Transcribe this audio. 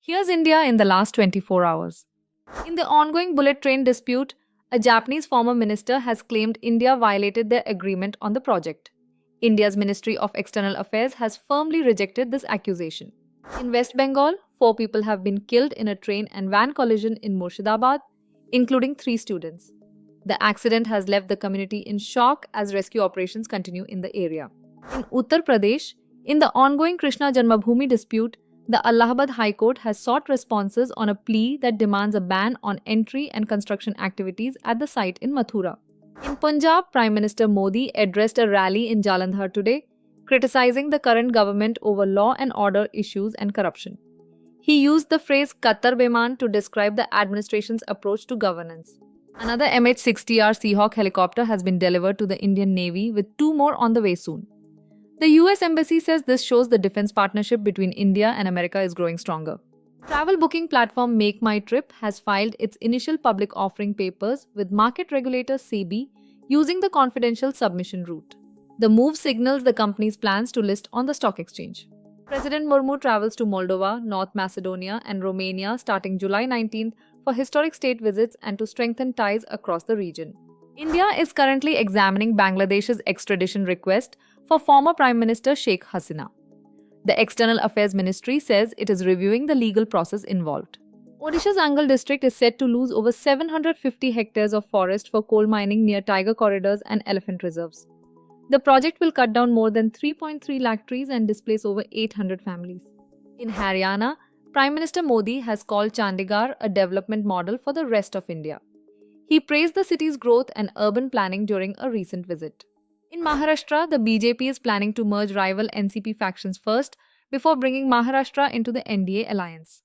Here's India in the last 24 hours. In the ongoing bullet train dispute, a Japanese former minister has claimed India violated their agreement on the project. India's Ministry of External Affairs has firmly rejected this accusation. In West Bengal, 4 people have been killed in a train and van collision in Murshidabad, including 3 students. The accident has left the community in shock as rescue operations continue in the area. In Uttar Pradesh, in the ongoing Krishna Janmabhoomi dispute, the Allahabad High Court has sought responses on a plea that demands a ban on entry and construction activities at the site in Mathura. In Punjab, Prime Minister Modi addressed a rally in Jalandhar today, criticizing the current government over law and order issues and corruption. He used the phrase Qatar Beman to describe the administration's approach to governance. Another MH-60R Seahawk helicopter has been delivered to the Indian Navy, with 2 more on the way soon. The US Embassy says this shows the defense partnership between India and America is growing stronger. Travel booking platform MakeMyTrip has filed its initial public offering papers with market regulator SEBI using the confidential submission route. The move signals the company's plans to list on the stock exchange. President Murmu travels to Moldova, North Macedonia, and Romania starting July 19th for historic state visits and to strengthen ties across the region. India is currently examining Bangladesh's extradition request for former Prime Minister Sheikh Hasina. The External Affairs Ministry says it is reviewing the legal process involved. Odisha's Angal district is set to lose over 750 hectares of forest for coal mining near tiger corridors and elephant reserves. The project will cut down more than 3.3 lakh trees and displace over 800 families. In Haryana, Prime Minister Modi has called Chandigarh a development model for the rest of India. He praised the city's growth and urban planning during a recent visit. In Maharashtra, the BJP is planning to merge rival NCP factions first before bringing Maharashtra into the NDA alliance.